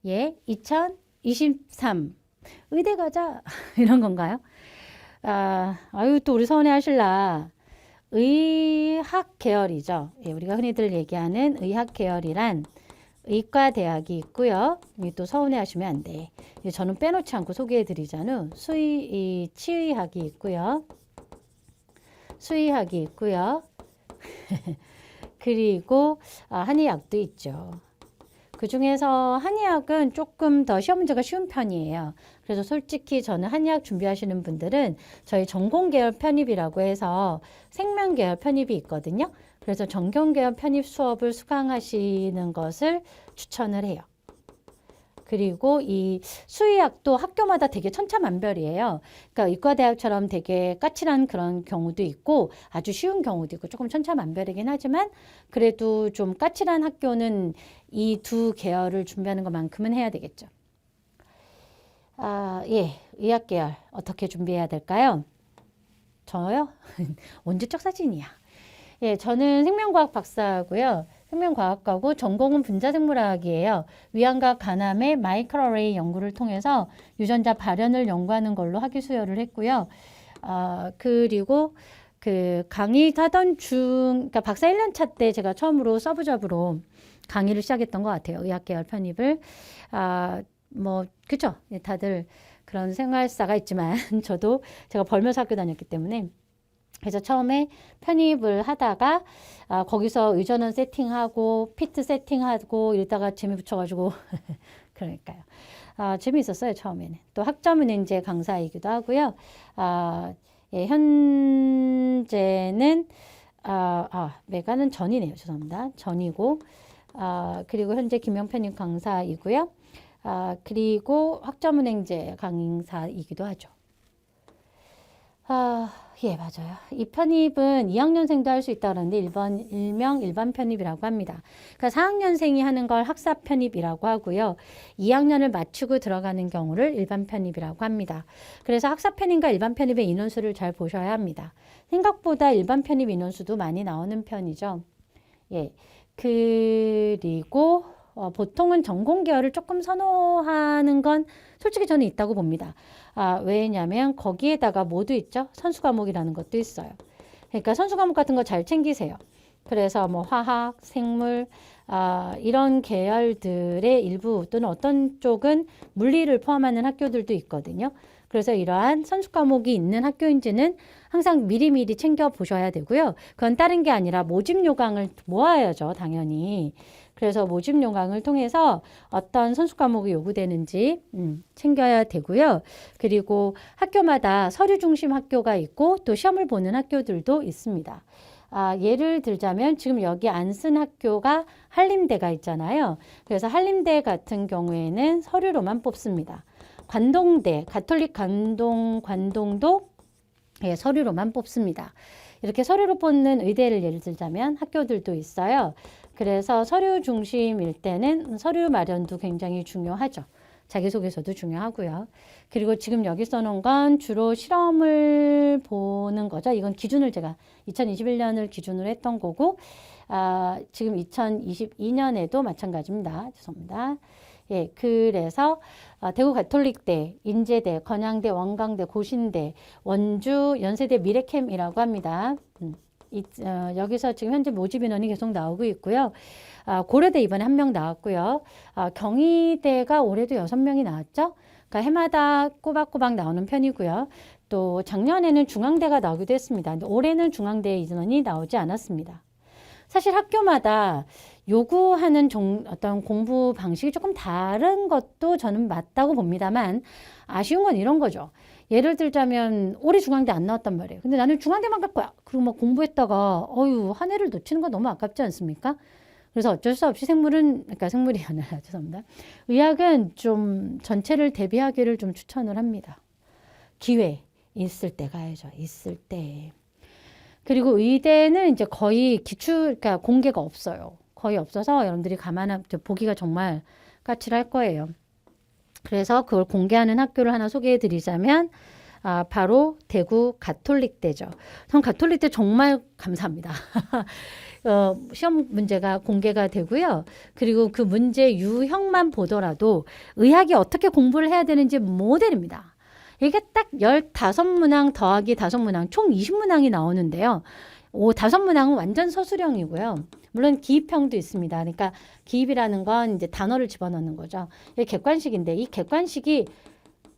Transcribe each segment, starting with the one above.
예, 2023 의대 가자 이런 건가요? 아유 또 우리 서운해 하실라. 의학 계열이죠. 예, 우리가 흔히들 얘기하는 의학 계열이란 의과 대학이 있고요. 또 서운해 하시면 안 돼. 저는 빼놓지 않고 소개해 드리자는 치의학이 있고요. 수의학이 있고요. 그리고 한의학도 있죠. 그 중에서 한의학은 조금 더 시험 문제가 쉬운 편이에요. 그래서 솔직히 저는 한의학 준비하시는 분들은 저희 전공계열 편입이라고 해서 생명계열 편입이 있거든요. 그래서 전공계열 편입 수업을 수강하시는 것을 추천을 해요. 그리고 이 수의학도 학교마다 되게 천차만별이에요. 그러니까 의과대학처럼 되게 까칠한 그런 경우도 있고 아주 쉬운 경우도 있고 조금 천차만별이긴 하지만 그래도 좀 까칠한 학교는 이 두 계열을 준비하는 것만큼은 해야 되겠죠. 예, 의학계열 어떻게 준비해야 될까요? 저요? 언제적 사진이야. 예, 저는 생명과학 박사고요. 생명과학과고 전공은 분자생물학이에요. 위암과 간암의 마이크로레이 연구를 통해서 유전자 발현을 연구하는 걸로 학위 수여를 했고요. 그리고 그 강의 하던 그러니까 박사 1년차 때 제가 처음으로 서브잡으로 강의를 시작했던 것 같아요. 의학계열 편입을. 그쵸? 예, 다들 그런 생활사가 있지만 저도 제가 벌면서 학교 다녔기 때문에 그래서 처음에 편입을 하다가 거기서 의전원 세팅하고 피트 세팅하고 이러다가 재미 붙여가지고 그러니까요. 재미있었어요 처음에는. 또 학점은행제 강사이기도 하고요. 예, 현재는 메가는 전이네요. 죄송합니다. 전이고 그리고 현재 김영 편입 강사이고요. 그리고 학점은행제 강사이기도 하죠. 예, 맞아요. 이 편입은 2학년생도 할 수 있다고 그러는데 일명 일반 편입이라고 합니다. 그러니까 4학년생이 하는 걸 학사 편입이라고 하고요. 2학년을 마치고 들어가는 경우를 일반 편입이라고 합니다. 그래서 학사 편입과 일반 편입의 인원수를 잘 보셔야 합니다. 생각보다 일반 편입 인원수도 많이 나오는 편이죠. 예, 그리고 보통은 전공 계열을 조금 선호하는 건 솔직히 저는 있다고 봅니다. 왜냐하면 거기에다가 뭐도 있죠? 선수 과목이라는 것도 있어요. 그러니까 선수 과목 같은 거 잘 챙기세요. 그래서 뭐 화학, 생물 이런 계열들의 일부 또는 어떤 쪽은 물리를 포함하는 학교들도 있거든요. 그래서 이러한 선수 과목이 있는 학교인지는 항상 미리미리 챙겨 보셔야 되고요. 그건 다른 게 아니라 모집 요강을 모아야죠, 당연히. 그래서 모집 요강을 통해서 어떤 선수 과목이 요구되는지 챙겨야 되고요. 그리고 학교마다 서류 중심 학교가 있고 또 시험을 보는 학교들도 있습니다. 예를 들자면 지금 여기 안 쓴 학교가 한림대가 있잖아요. 그래서 한림대 같은 경우에는 서류로만 뽑습니다. 관동대, 가톨릭 관동도 예, 서류로만 뽑습니다. 이렇게 서류로 뽑는 의대를 예를 들자면 학교들도 있어요. 그래서 서류 중심일 때는 서류 마련도 굉장히 중요하죠. 자기소개서도 중요하고요. 그리고 지금 여기 써놓은 건 주로 실험을 보는 거죠. 이건 기준을 제가 2021년을 기준으로 했던 거고 지금 2022년에도 마찬가지입니다. 죄송합니다. 예, 그래서 대구 가톨릭대, 인제대, 건양대, 원광대, 고신대, 원주 연세대 미래캠이라고 합니다. 여기서 지금 현재 모집 인원이 계속 나오고 있고요. 고려대 이번에 1명 나왔고요. 경희대가 올해도 6명이 나왔죠. 그러니까 해마다 꼬박꼬박 나오는 편이고요. 또 작년에는 중앙대가 나오기도 했습니다. 근데 올해는 중앙대 인원이 나오지 않았습니다. 사실 학교마다 요구하는 어떤 공부 방식이 조금 다른 것도 저는 맞다고 봅니다만 아쉬운 건 이런 거죠. 예를 들자면 올해 중앙대 안 나왔단 말이에요. 근데 나는 중앙대만 갈 거야. 그리고 막 공부했다가 한 해를 놓치는 건 너무 아깝지 않습니까? 그래서 어쩔 수 없이 생물이 아니라 죄송합니다. 의학은 좀 전체를 대비하기를 좀 추천을 합니다. 기회 있을 때 가야죠. 있을 때. 그리고 의대는 이제 거의 그러니까 공개가 없어요. 거의 없어서 여러분들이 보기가 정말 까칠할 거예요. 그래서 그걸 공개하는 학교를 하나 소개해 드리자면 바로 대구 가톨릭대죠. 전 가톨릭대 정말 감사합니다. 시험 문제가 공개가 되고요. 그리고 그 문제 유형만 보더라도 의학이 어떻게 공부를 해야 되는지 모델입니다. 이게 딱 15문항 더하기 5문항, 총 20문항이 나오는데요. 5문항은 완전 서술형이고요. 물론 기입형도 있습니다. 그러니까 기입이라는 건 이제 단어를 집어넣는 거죠. 이게 객관식인데 이 객관식이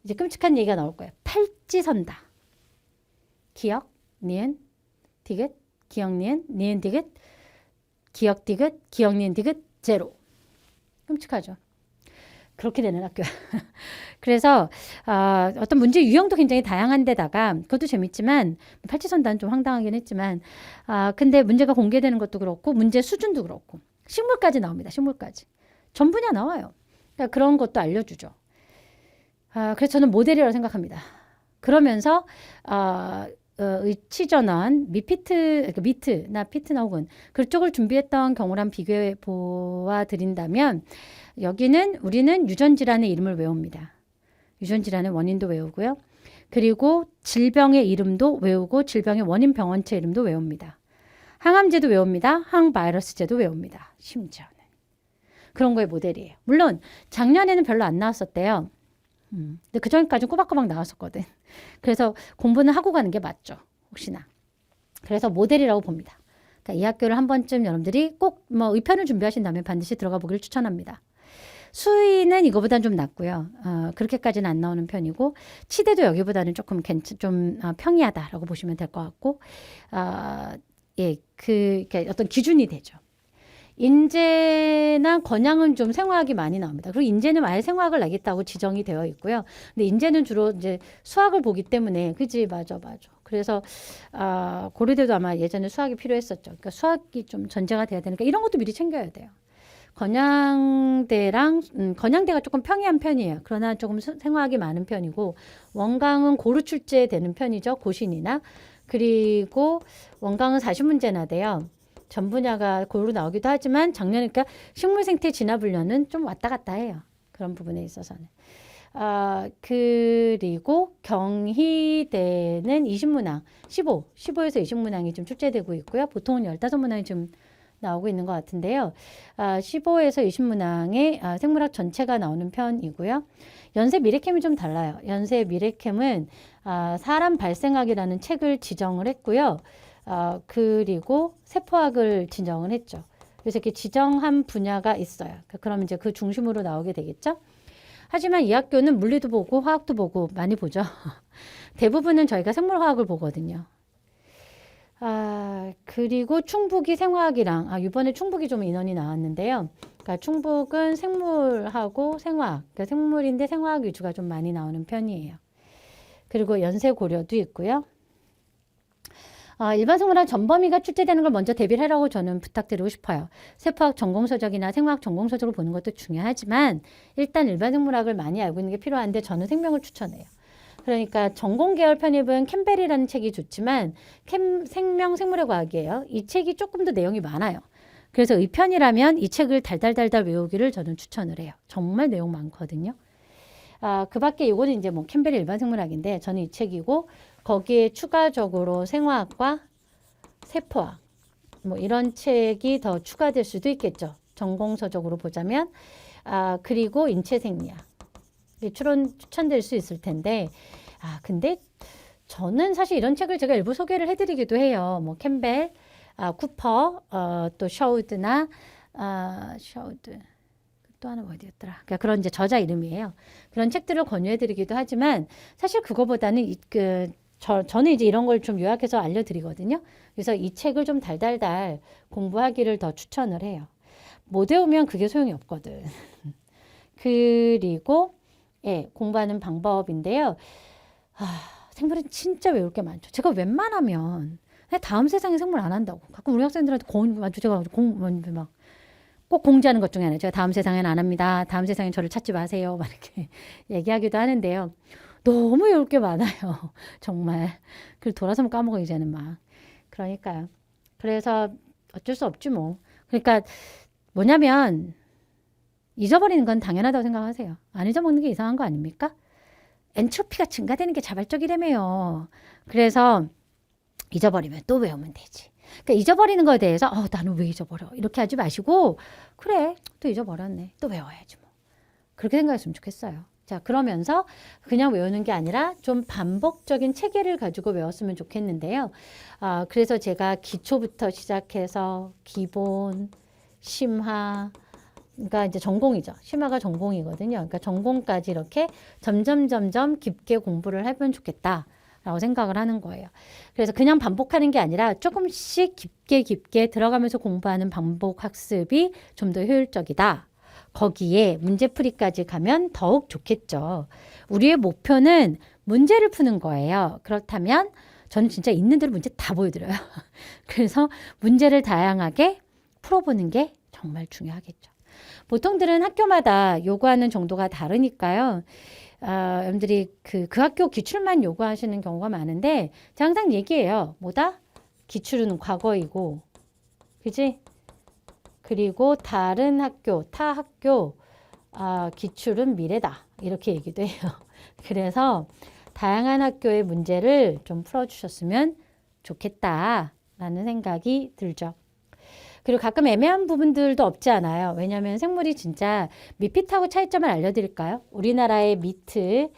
이제 끔찍한 얘기가 나올 거예요. 팔찌선다. 기억, 니은, 디귿, 기억, 니은, 니은, 디귿, 기억, 디귿, 기억, 니은, 디귿, 제로. 끔찍하죠. 그렇게 되는 학교야. 그래서 어떤 문제 유형도 굉장히 다양한데다가 그것도 재밌지만 팔찌선다는 좀 황당하긴 했지만 근데 문제가 공개되는 것도 그렇고 문제 수준도 그렇고 식물까지 나옵니다. 식물까지. 전 분야 나와요. 그러니까 그런 것도 알려주죠. 그래서 저는 모델이라고 생각합니다. 그러면서 의치전원 미트나 피트나 혹은 그쪽을 준비했던 경우랑 비교해 보아드린다면 여기는 우리는 유전질환의 이름을 외웁니다. 유전질환의 원인도 외우고요. 그리고 질병의 이름도 외우고 질병의 원인 병원체 이름도 외웁니다. 항암제도 외웁니다. 항바이러스제도 외웁니다. 심지어는. 그런 거의 모델이에요. 물론 작년에는 별로 안 나왔었대요. 근데 그전까지는 꼬박꼬박 나왔었거든. 그래서 공부는 하고 가는 게 맞죠. 혹시나. 그래서 모델이라고 봅니다. 그러니까 이 학교를 한 번쯤 여러분들이 꼭 뭐 의편을 준비하신다면 반드시 들어가 보기를 추천합니다. 수위는 이거보다는 좀 낮고요. 그렇게까지는 안 나오는 편이고 치대도 여기보다는 조금 좀 평이하다라고 보시면 될 것 같고 예, 그러니까 어떤 기준이 되죠. 인재나 건양은 좀 생화학이 많이 나옵니다. 그리고 인재는 아예 생화학을 나겠다고 지정이 되어 있고요. 근데 인재는 주로 이제 수학을 보기 때문에 그지 맞아. 그래서 고려대도 아마 예전에 수학이 필요했었죠. 그러니까 수학이 좀 전제가 돼야 되니까 이런 것도 미리 챙겨야 돼요. 건양대랑 건양대가 조금 평이한 편이에요. 그러나 조금 생화학이 많은 편이고 원광은 고루 출제되는 편이죠. 고신이나 그리고 원광은 40문제나 돼요. 전 분야가 고루 나오기도 하지만 작년에 그러니까 식물생태 진화분류는 좀 왔다 갔다 해요. 그런 부분에 있어서는. 그리고 경희대는 20문항, 15에서 20문항이 좀 출제되고 있고요. 보통은 15문항이 좀 나오고 있는 것 같은데요. 15에서 20문항의 생물학 전체가 나오는 편이고요. 연세 미래캠이 좀 달라요. 연세 미래캠은 사람 발생학이라는 책을 지정을 했고요. 그리고 세포학을 지정을 했죠. 그래서 이렇게 지정한 분야가 있어요. 그럼 이제 그 중심으로 나오게 되겠죠. 하지만 이 학교는 물리도 보고 화학도 보고 많이 보죠. 대부분은 저희가 생물화학을 보거든요. 그리고 충북이 생화학이랑 이번에 충북이 좀 인원이 나왔는데요. 그러니까 충북은 생물하고 생화학, 그러니까 생물인데 생화학 위주가 좀 많이 나오는 편이에요. 그리고 연세고려도 있고요. 일반 생물학 전범위가 출제되는 걸 먼저 대비를 하라고 저는 부탁드리고 싶어요. 세포학 전공서적이나 생화학 전공서적을 보는 것도 중요하지만 일단 일반 생물학을 많이 알고 있는 게 필요한데 저는 생명을 추천해요. 그러니까 전공계열 편입은 캠벨이라는 책이 좋지만 생명 생물의 과학이에요. 이 책이 조금 더 내용이 많아요. 그래서 의편이라면 이 책을 달달달달 외우기를 저는 추천을 해요. 정말 내용 많거든요. 그 밖에 이거는 이제 뭐 캠벨이 일반 생물학인데 저는 이 책이고 거기에 추가적으로 생화학과 세포학 뭐 이런 책이 더 추가될 수도 있겠죠. 전공서적으로 보자면 그리고 인체생리학 추천될 수 있을 텐데 근데 저는 사실 이런 책을 제가 일부 소개를 해드리기도 해요. 뭐 캠벨, 쿠퍼, 또 셔우드나 셔우드 또 하나 어디였더라. 그러니까 그런 이제 저자 이름이에요. 그런 책들을 권유해드리기도 하지만 사실 그거보다는 저는 이제 이런 걸 좀 요약해서 알려드리거든요. 그래서 이 책을 좀 달달달 공부하기를 더 추천을 해요. 못 외우면 그게 소용이 없거든. 그리고 공부하는 방법인데요. 생물은 진짜 외울 게 많죠. 제가 웬만하면 다음 세상에 생물 안 한다고. 가끔 우리 학생들한테 제가 막 꼭 공지하는 것 중에 하나. 제가 다음 세상엔 안 합니다. 다음 세상엔 저를 찾지 마세요. 막 이렇게 얘기하기도 하는데요. 너무 외울 게 많아요. 정말. 그걸 돌아서면 까먹어 이제는 막. 그러니까요. 그래서 어쩔 수 없지 뭐. 그러니까 뭐냐면 잊어버리는 건 당연하다고 생각하세요. 안 잊어먹는 게 이상한 거 아닙니까? 엔트로피가 증가되는 게 자발적이라며요. 그래서 잊어버리면 또 외우면 되지. 그러니까 잊어버리는 거에 대해서 나는 왜 잊어버려? 이렇게 하지 마시고 그래, 또 잊어버렸네. 또 외워야지 뭐. 그렇게 생각했으면 좋겠어요. 자, 그러면서 그냥 외우는 게 아니라 좀 반복적인 체계를 가지고 외웠으면 좋겠는데요. 그래서 제가 기초부터 시작해서 기본, 심화, 그러니까 이제 전공이죠. 심화가 전공이거든요. 그러니까 전공까지 이렇게 점점 깊게 공부를 해보면 좋겠다라고 생각을 하는 거예요. 그래서 그냥 반복하는 게 아니라 조금씩 깊게 들어가면서 공부하는 반복 학습이 좀 더 효율적이다. 거기에 문제풀이까지 가면 더욱 좋겠죠. 우리의 목표는 문제를 푸는 거예요. 그렇다면 저는 진짜 있는 대로 문제 다 보여드려요. 그래서 문제를 다양하게 풀어보는 게 정말 중요하겠죠. 보통들은 학교마다 요구하는 정도가 다르니까요. 여러분들이 그 학교 기출만 요구하시는 경우가 많은데 제가 항상 얘기해요. 뭐다? 기출은 과거이고, 그지? 그리고 다른 학교, 타 학교 기출은 미래다. 이렇게 얘기도 해요. 그래서 다양한 학교의 문제를 좀 풀어주셨으면 좋겠다라는 생각이 들죠. 그리고 가끔 애매한 부분들도 없지 않아요. 왜냐하면 생물이 진짜 미피트하고 차이점을 알려드릴까요? 우리나라의 미트,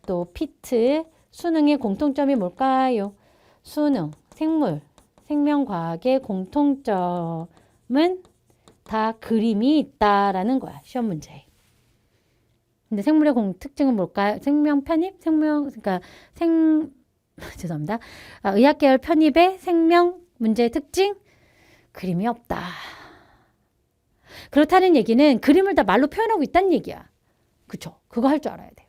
또 피트, 수능의 공통점이 뭘까요? 수능, 생물, 생명과학의 공통점은 다 그림이 있다라는 거야. 시험 문제에. 근데 생물의 특징은 뭘까요? 생명 편입? 그러니까 죄송합니다. 의학계열 편입의 생명 문제의 특징? 그림이 없다. 그렇다는 얘기는 그림을 다 말로 표현하고 있다는 얘기야. 그쵸? 그거 할 줄 알아야 돼요.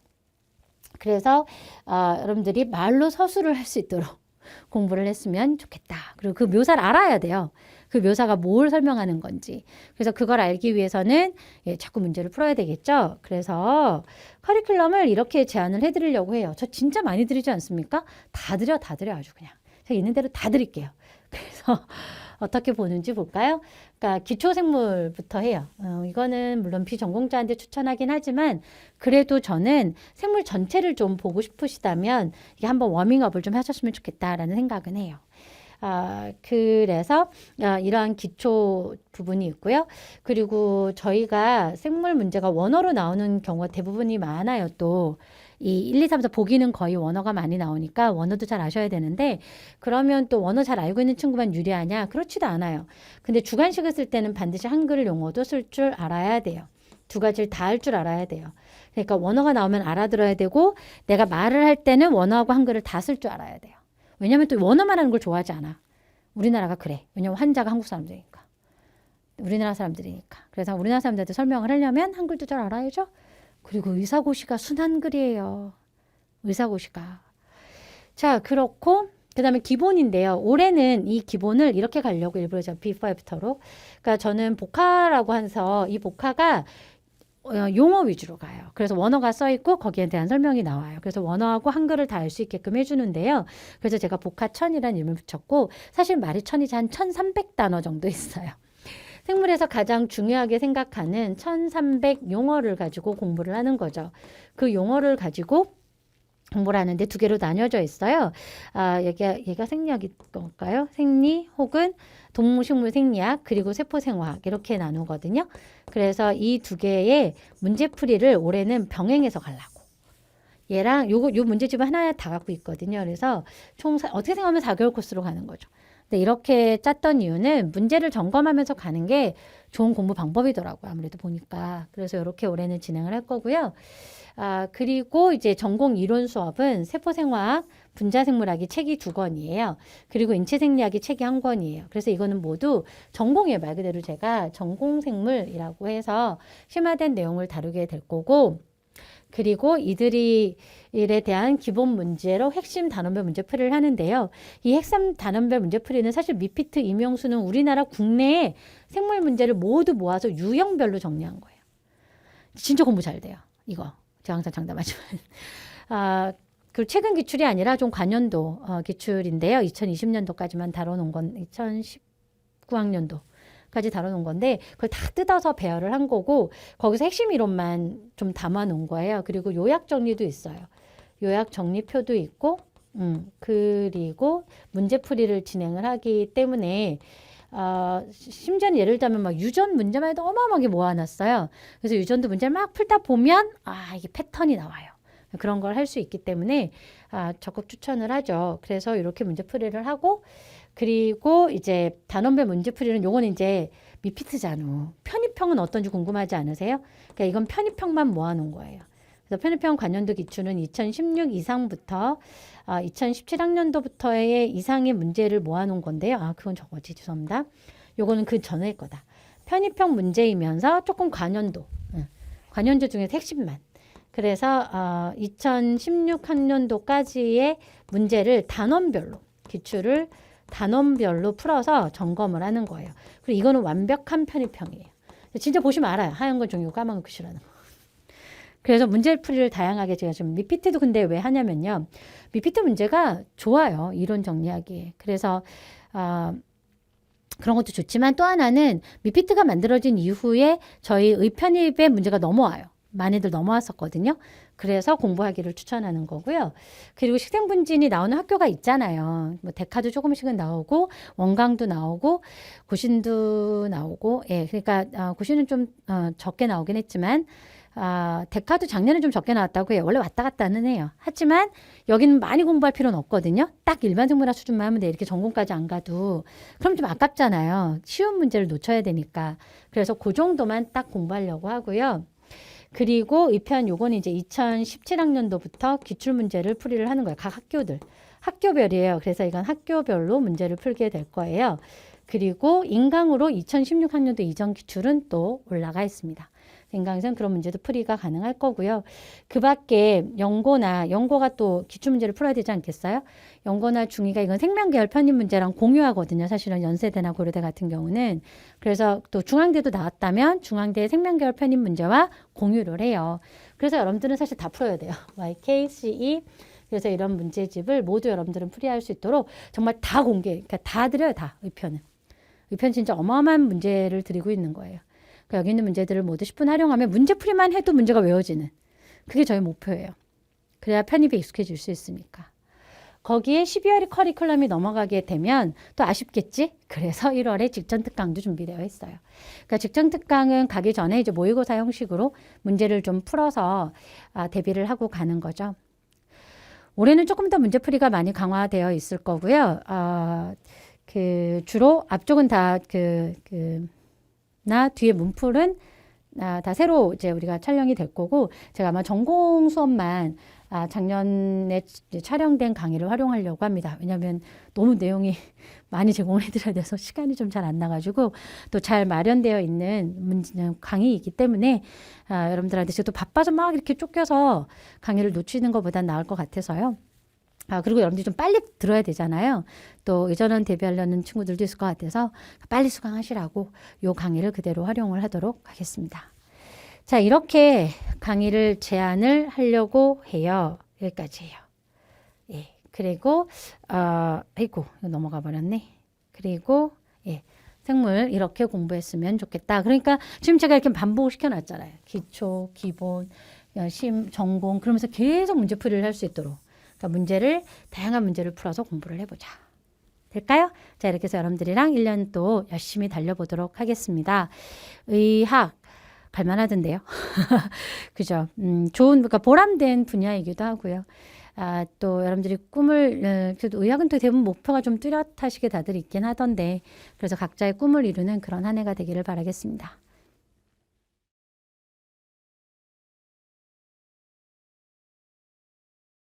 그래서 여러분들이 말로 서술을 할 수 있도록 공부를 했으면 좋겠다. 그리고 그 묘사를 알아야 돼요. 그 묘사가 뭘 설명하는 건지. 그래서 그걸 알기 위해서는 자꾸 문제를 풀어야 되겠죠. 그래서 커리큘럼을 이렇게 제안을 해드리려고 해요. 저 진짜 많이 드리지 않습니까? 다 드려 아주 그냥. 제가 있는 대로 다 드릴게요. 그래서 어떻게 보는지 볼까요? 그러니까 기초생물부터 해요. 이거는 물론 비전공자한테 추천하긴 하지만 그래도 저는 생물 전체를 좀 보고 싶으시다면 이게 한번 워밍업을 좀 하셨으면 좋겠다라는 생각은 해요. 그래서 이러한 기초 부분이 있고요. 그리고 저희가 생물 문제가 원어로 나오는 경우가 대부분이 많아요. 또 이 1, 2, 3, 4 보기는 거의 원어가 많이 나오니까 원어도 잘 아셔야 되는데 그러면 또 원어 잘 알고 있는 친구만 유리하냐? 그렇지도 않아요. 근데 주관식을 쓸 때는 반드시 한글 용어도 쓸 줄 알아야 돼요. 두 가지를 다 할 줄 알아야 돼요. 그러니까 원어가 나오면 알아들어야 되고 내가 말을 할 때는 원어하고 한글을 다 쓸 줄 알아야 돼요. 왜냐하면 또 원어만 하는 걸 좋아하지 않아. 우리나라가 그래. 왜냐면 환자가 한국 사람들이니까. 우리나라 사람들이니까. 그래서 우리나라 사람들한테 설명을 하려면 한글도 잘 알아야죠. 그리고 의사고시가 순한글이에요. 의사고시가. 자, 그렇고 그 다음에 기본인데요. 올해는 이 기본을 이렇게 가려고 일부러 제가 before after로. 그러니까 저는 복화라고 해서 이 복화가 용어 위주로 가요. 그래서 원어가 써있고 거기에 대한 설명이 나와요. 그래서 원어하고 한글을 다 알 수 있게끔 해주는데요. 그래서 제가 복화천이라는 이름을 붙였고 사실 말이 천이지 한 1300단어 정도 있어요. 생물에서 가장 중요하게 생각하는 1300 용어를 가지고 공부를 하는 거죠. 그 용어를 가지고 공부를 하는데 두 개로 나뉘어져 있어요. 얘가 생리학일 건가요? 생리 혹은 동물식물 생리학 그리고 세포생화학 이렇게 나누거든요. 그래서 이 두 개의 문제풀이를 올해는 병행해서 가려고. 얘랑 요 문제집을 하나 다 갖고 있거든요. 그래서 총 어떻게 생각하면 4개월 코스로 가는 거죠. 근데 이렇게 짰던 이유는 문제를 점검하면서 가는 게 좋은 공부 방법이더라고요. 아무래도 보니까. 그래서 이렇게 올해는 진행을 할 거고요. 그리고 이제 전공 이론 수업은 세포생화학, 분자생물학이 책이 2권이에요. 그리고 인체생리학이 책이 1권이에요. 그래서 이거는 모두 전공이에요. 말 그대로 제가 전공생물이라고 해서 심화된 내용을 다루게 될 거고 그리고 이들에 대한 기본 문제로 핵심 단원별 문제풀이를 하는데요. 이 핵심 단원별 문제풀이는 사실 미피트 임용수는 우리나라 국내에 생물 문제를 모두 모아서 유형별로 정리한 거예요. 진짜 공부 잘 돼요. 이거. 제가 항상 장담하지만. 그 최근 기출이 아니라 좀 관연도 기출인데요. 2020년도까지만 다뤄놓은 건 2019학년도. 까지 다뤄놓은 건데 그걸 다 뜯어서 배열을 한 거고 거기서 핵심 이론만 좀 담아 놓은 거예요. 그리고 요약 정리도 있어요. 요약 정리표도 있고 그리고 문제풀이를 진행을 하기 때문에 심지어는 예를 들면 막 유전 문제만 해도 어마어마하게 모아놨어요. 그래서 유전도 문제를 막 풀다 보면 이게 패턴이 나와요. 그런 걸 할 수 있기 때문에 적극 추천을 하죠. 그래서 이렇게 문제풀이를 하고 그리고 이제 단원별 문제풀이는 요건 이제 미피트잖아. 편입형은 어떤지 궁금하지 않으세요? 그러니까 이건 편입형만 모아놓은 거예요. 그래서 편입형 관연도 기출은 2016 이상부터 2017학년도부터의 이상의 문제를 모아놓은 건데요. 그건 저거지. 죄송합니다. 요거는 그 전에 거다. 편입형 문제이면서 조금 관연도. 관연도 중에서 핵심만. 그래서 2016 학년도까지의 문제를 단원별로 기출을 단원별로 풀어서 점검을 하는 거예요. 그리고 이거는 완벽한 편입형이에요. 진짜 보시면 알아요. 하얀 건 종이고 까만 건 글씨라는 거. 그래서 문제풀이를 다양하게 제가 지금 미피트도 근데 왜 하냐면요. 미피트 문제가 좋아요. 이론 정리하기에. 그래서 그런 것도 좋지만 또 하나는 미피트가 만들어진 이후에 저희 의편입의 문제가 넘어와요. 많이들 넘어왔었거든요. 그래서 공부하기를 추천하는 거고요. 그리고 식생분진이 나오는 학교가 있잖아요. 뭐 데카도 조금씩은 나오고 원강도 나오고 고신도 나오고 그러니까 고신은 좀 적게 나오긴 했지만 데카도 작년에 좀 적게 나왔다고 해요. 원래 왔다 갔다는 해요. 하지만 여기는 많이 공부할 필요는 없거든요. 딱 일반 생물학 수준만 하면 돼. 이렇게 전공까지 안 가도. 그럼 좀 아깝잖아요. 쉬운 문제를 놓쳐야 되니까. 그래서 그 정도만 딱 공부하려고 하고요. 그리고 의편 요건 이제 2017학년도부터 기출문제를 풀이를 하는 거예요. 각 학교들. 학교별이에요. 그래서 이건 학교별로 문제를 풀게 될 거예요. 그리고 인강으로 2016학년도 이전 기출은 또 올라가 있습니다. 인강에서는 그런 문제도 풀이가 가능할 거고요. 그 밖에 연고가 또 기출문제를 풀어야 되지 않겠어요? 연고나 중2가 이건 생명계열 편입 문제랑 공유하거든요. 사실은 연세대나 고려대 같은 경우는. 그래서 또 중앙대도 나왔다면 중앙대의 생명계열 편입 문제와 공유를 해요. 그래서 여러분들은 사실 다 풀어야 돼요. YK, CE. 그래서 이런 문제집을 모두 여러분들은 풀이할 수 있도록 정말 다 그러니까 다 드려요. 다 의편은. 의편 진짜 어마어마한 문제를 드리고 있는 거예요. 그러니까 여기 있는 문제들을 모두 10분 활용하면 문제풀이만 해도 문제가 외워지는. 그게 저희 목표예요. 그래야 편입에 익숙해질 수 있으니까. 거기에 12월에 커리큘럼이 넘어가게 되면 또 아쉽겠지? 그래서 1월에 직전특강도 준비되어 있어요. 그러니까 직전특강은 가기 전에 이제 모의고사 형식으로 문제를 좀 풀어서 대비를 하고 가는 거죠. 올해는 조금 더 문제풀이가 많이 강화되어 있을 거고요. 주로 앞쪽은 다 뒤에 문풀은 다 새로 이제 우리가 촬영이 될 거고 제가 아마 전공 수업만 작년에 촬영된 강의를 활용하려고 합니다. 왜냐하면 너무 내용이 많이 제공을 해드려야 돼서 시간이 좀 잘 안 나가지고 또 잘 마련되어 있는 강의이기 때문에 여러분들한테 저도 바빠서 막 이렇게 쫓겨서 강의를 놓치는 것보단 나을 것 같아서요. 그리고 여러분들이 좀 빨리 들어야 되잖아요. 또 예전은 데뷔하려는 친구들도 있을 것 같아서 빨리 수강하시라고 요 강의를 그대로 활용을 하도록 하겠습니다. 자, 이렇게 강의를 제안을 하려고 해요. 여기까지예요. 예. 그리고 아이고, 이거 넘어가 버렸네. 그리고 생물 이렇게 공부했으면 좋겠다. 그러니까 지금 제가 이렇게 반복을 시켜놨잖아요. 기초, 기본, 전공 그러면서 계속 문제풀이를 할 수 있도록. 그러니까 다양한 문제를 풀어서 공부를 해보자. 될까요? 자, 이렇게 해서 여러분들이랑 1년 또 열심히 달려보도록 하겠습니다. 의학, 갈만하던데요. 그죠? 그러니까 보람된 분야이기도 하고요. 또 여러분들이 그래도 의학은 또 대부분 목표가 좀 뚜렷하시게 다들 있긴 하던데, 그래서 각자의 꿈을 이루는 그런 한 해가 되기를 바라겠습니다.